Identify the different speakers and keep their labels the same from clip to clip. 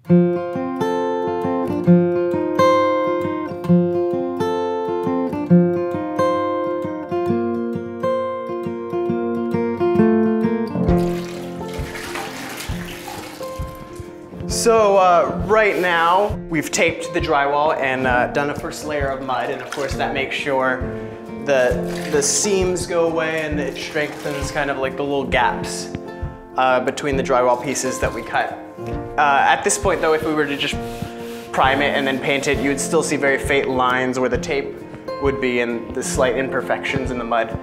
Speaker 1: So right now, we've taped the drywall and done a first layer of mud, and of course that makes sure the seams go away and it strengthens kind of like the little gaps between the drywall pieces that we cut. At this point though, if we were to just prime it and then paint it, you would still see very faint lines where the tape would be and the slight imperfections in the mud.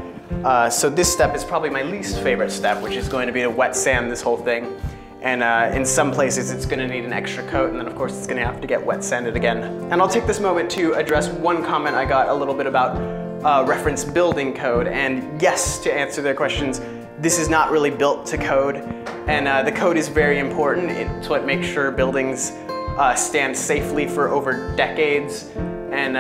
Speaker 1: So this step is probably my least favorite step, which is going to be to wet sand this whole thing. And in some places it's going to need an extra coat, and then of course it's going to have to get wet sanded again. And I'll take this moment to address one comment I got a little bit about reference building code. And yes, to answer their questions, this is not really built to code. And the code is very important. It's what makes sure buildings stand safely for over decades and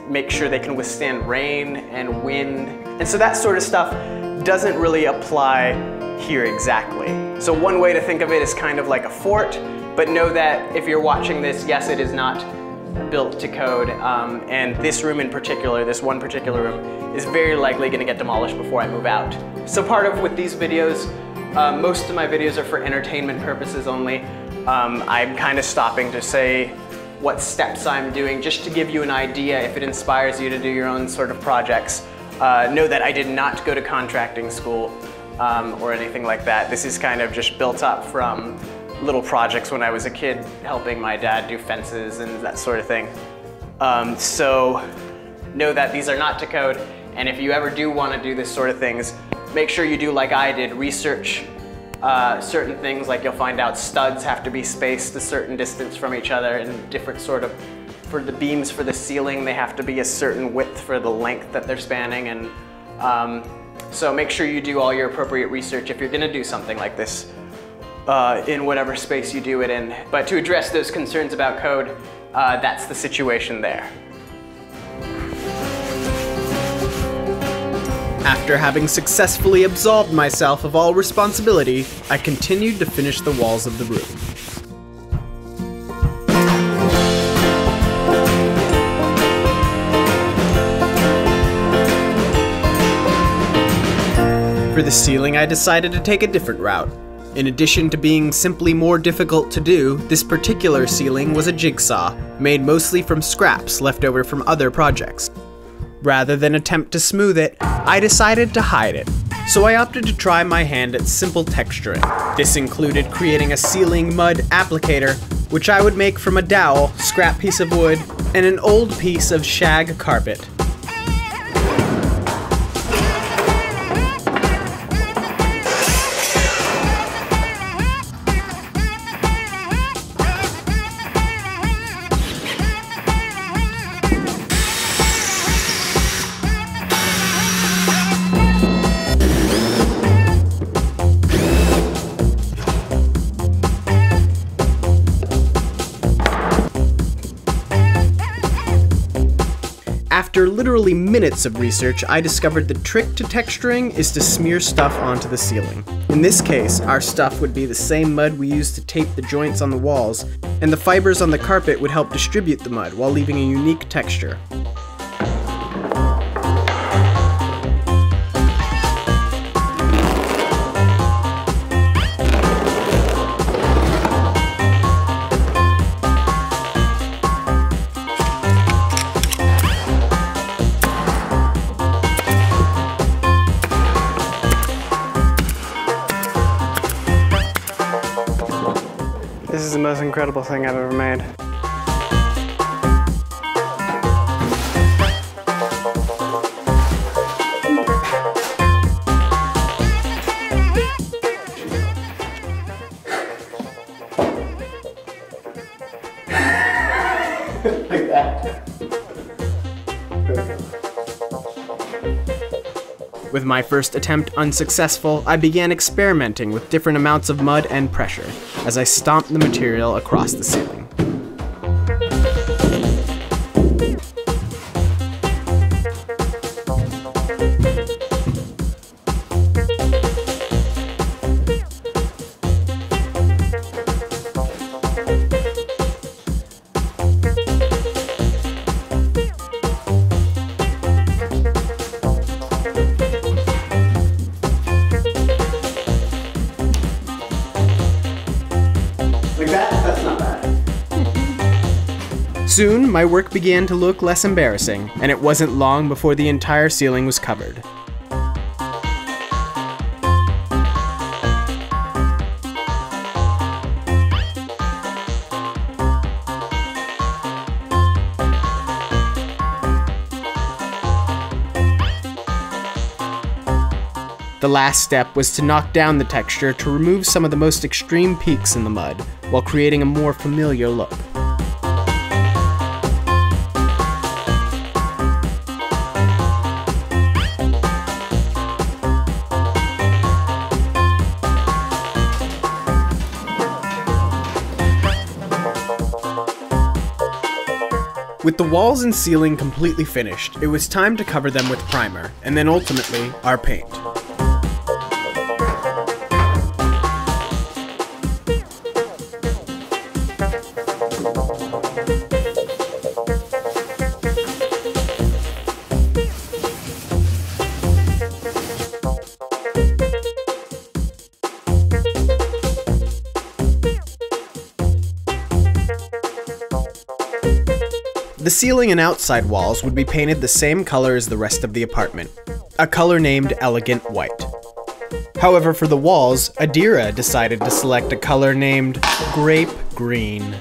Speaker 1: make sure they can withstand rain and wind. And so that sort of stuff doesn't really apply here exactly. So one way to think of it is kind of like a fort, but know that if you're watching this, yes, it is not built to code. And this room in particular, this one particular room, is very likely going to get demolished before I move out. So part of with these videos, most of my videos are for entertainment purposes only. I'm kind of stopping to say what steps I'm doing just to give you an idea if it inspires you to do your own sort of projects. Know that I did not go to contracting school or anything like that. This is kind of just built up from little projects when I was a kid, helping my dad do fences and that sort of thing. So know that these are not to code, and if you ever do want to do this sort of things, make sure you do like I did, research certain things. Like you'll find out studs have to be spaced a certain distance from each other, and different sort of, for the beams for the ceiling, they have to be a certain width for the length that they're spanning. And so make sure you do all your appropriate research if you're going to do something like this in whatever space you do it in. But to address those concerns about code, that's the situation there. After having successfully absolved myself of all responsibility, I continued to finish the walls of the room. For the ceiling, I decided to take a different route. In addition to being simply more difficult to do, this particular ceiling was a jigsaw, made mostly from scraps left over from other projects. Rather than attempt to smooth it, I decided to hide it. So I opted to try my hand at simple texturing. This included creating a ceiling mud applicator, which I would make from a dowel, scrap piece of wood, and an old piece of shag carpet. After literally minutes of research, I discovered the trick to texturing is to smear stuff onto the ceiling. In this case, our stuff would be the same mud we used to tape the joints on the walls, and the fibers on the carpet would help distribute the mud while leaving a unique texture. This is the most incredible thing I've ever made. Like that. With my first attempt unsuccessful, I began experimenting with different amounts of mud and pressure as I stomped the material across the ceiling. Like that? That's not bad. Soon, my work began to look less embarrassing, and it wasn't long before the entire ceiling was covered. The last step was to knock down the texture to remove some of the most extreme peaks in the mud, while creating a more familiar look. With the walls and ceiling completely finished, it was time to cover them with primer, and then ultimately, our paint. The ceiling and outside walls would be painted the same color as the rest of the apartment, a color named Elegant White. However, for the walls, Adira decided to select a color named Grape Green.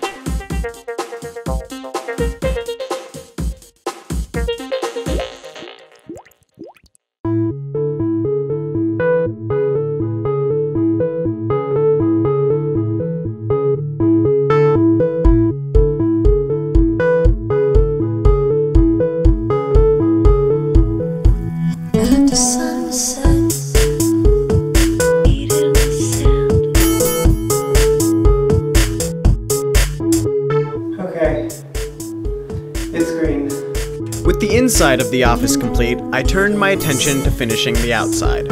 Speaker 1: With the inside of the office complete, I turned my attention to finishing the outside.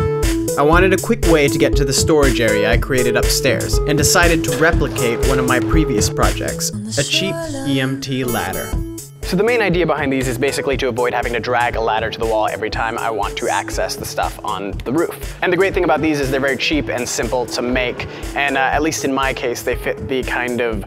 Speaker 1: I wanted a quick way to get to the storage area I created upstairs, and decided to replicate one of my previous projects, a cheap EMT ladder. So the main idea behind these is basically to avoid having to drag a ladder to the wall every time I want to access the stuff on the roof. And the great thing about these is they're very cheap and simple to make, and at least in my case, they fit the kind of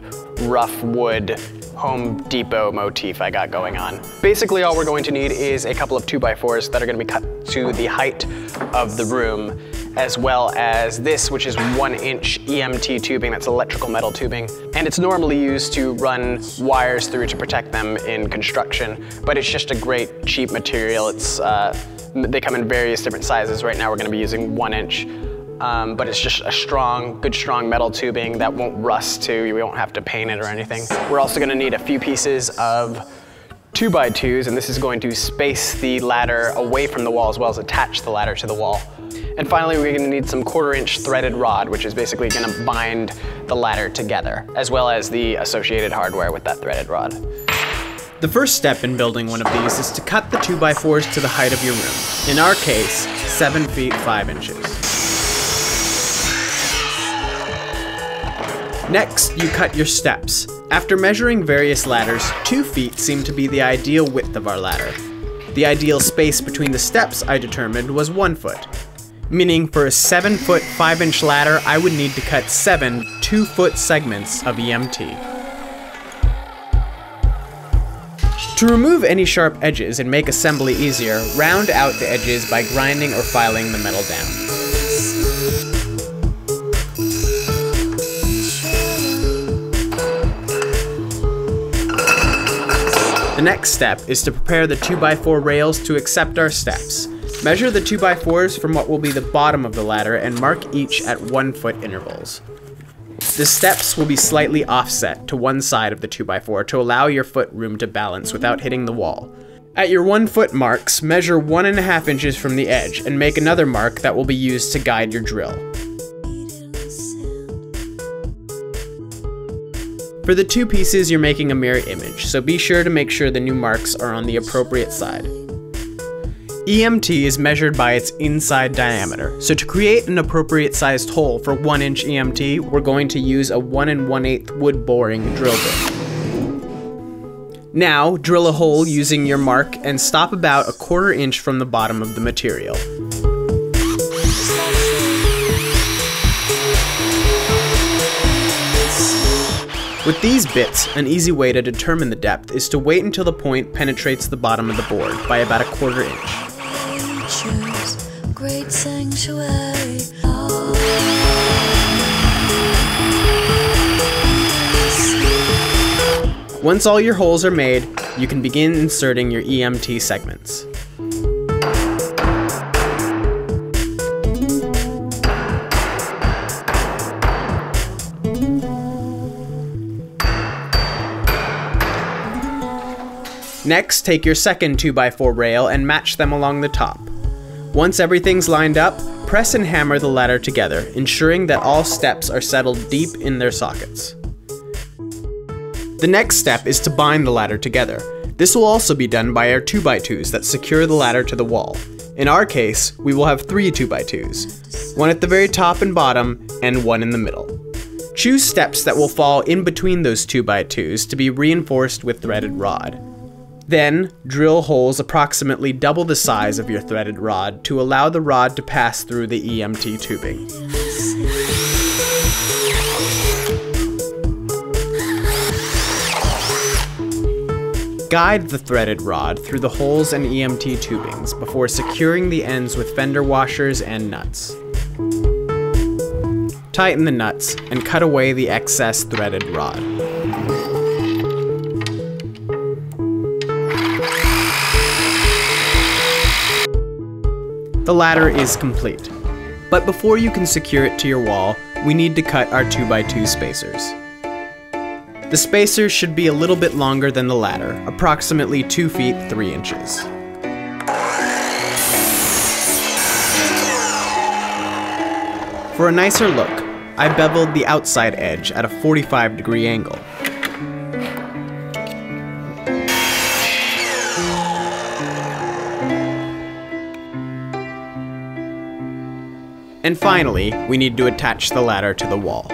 Speaker 1: rough wood Home Depot motif I got going on. Basically, all we're going to need is a couple of 2x4s that are going to be cut to the height of the room, as well as this, which is 1-inch EMT tubing, that's electrical metal tubing. And it's normally used to run wires through to protect them in construction, but it's just a great cheap material. They come in various different sizes. Right now we're going to be using 1-inch. But it's just a good strong metal tubing that won't rust too. We won't have to paint it or anything. We're also going to need a few pieces of 2x2s, and this is going to space the ladder away from the wall as well as attach the ladder to the wall. And finally, we're going to need some 1/4-inch threaded rod, which is basically going to bind the ladder together, as well as the associated hardware with that threaded rod. The first step in building one of these is to cut the 2x4s to the height of your room. In our case, 7 feet 5 inches. Next, you cut your steps. After measuring various ladders, 2 feet seemed to be the ideal width of our ladder. The ideal space between the steps I determined was 1 foot, meaning for a 7 foot 5 inch ladder, I would need to cut 7 2-foot segments of EMT. To remove any sharp edges and make assembly easier, round out the edges by grinding or filing the metal down. The next step is to prepare the 2x4 rails to accept our steps. Measure the 2x4s from what will be the bottom of the ladder and mark each at 1 foot intervals. The steps will be slightly offset to one side of the 2x4 to allow your foot room to balance without hitting the wall. At your 1 foot marks, measure 1.5 inches from the edge and make another mark that will be used to guide your drill. For the 2 pieces, you're making a mirror image, so be sure to make sure the new marks are on the appropriate side. EMT is measured by its inside diameter, so to create an appropriate sized hole for 1-inch EMT, we're going to use a 1 1/8 wood boring drill bit. Now, drill a hole using your mark and stop about 1/4 inch from the bottom of the material. With these bits, an easy way to determine the depth is to wait until the point penetrates the bottom of the board by about a 1/4 inch. Great sanctuary. Once all your holes are made, you can begin inserting your EMT segments. Next, take your second 2x4 rail and match them along the top. Once everything's lined up, press and hammer the ladder together, ensuring that all steps are settled deep in their sockets. The next step is to bind the ladder together. This will also be done by our 2x2s that secure the ladder to the wall. In our case, we will have 3 2x2s, one at the very top and bottom, and one in the middle. Choose steps that will fall in between those 2x2s to be reinforced with threaded rod. Then, drill holes approximately double the size of your threaded rod to allow the rod to pass through the EMT tubing. Guide the threaded rod through the holes and EMT tubings before securing the ends with fender washers and nuts. Tighten the nuts and cut away the excess threaded rod. The ladder is complete. But before you can secure it to your wall, we need to cut our 2x2 spacers. The spacers should be a little bit longer than the ladder, approximately 2 feet 3 inches. For a nicer look, I beveled the outside edge at a 45-degree angle. And finally, we need to attach the ladder to the wall.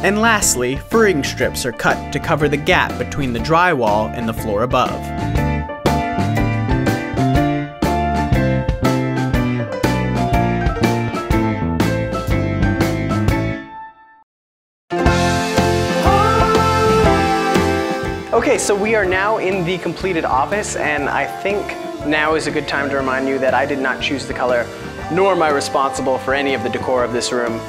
Speaker 1: And lastly, furring strips are cut to cover the gap between the drywall and the floor above. Okay, so we are now in the completed office, and I think now is a good time to remind you that I did not choose the color, nor am I responsible for any of the decor of this room.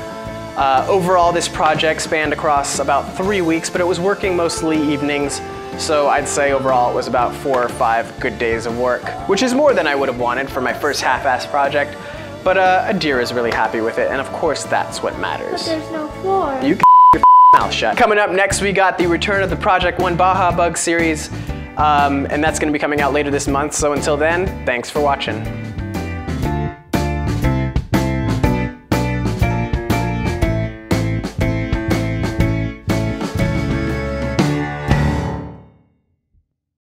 Speaker 1: Overall, this project spanned across about 3 weeks, but it was working mostly evenings, so I'd say overall it was about 4 or 5 good days of work, which is more than I would have wanted for my first half-assed project, but Adira is really happy with it, and of course that's what matters.
Speaker 2: But there's no floor.
Speaker 1: You can your mouth shut. Coming up next, we got the return of the Project 1 Baja Bug series, and that's going to be coming out later this month, so until then, thanks for watching.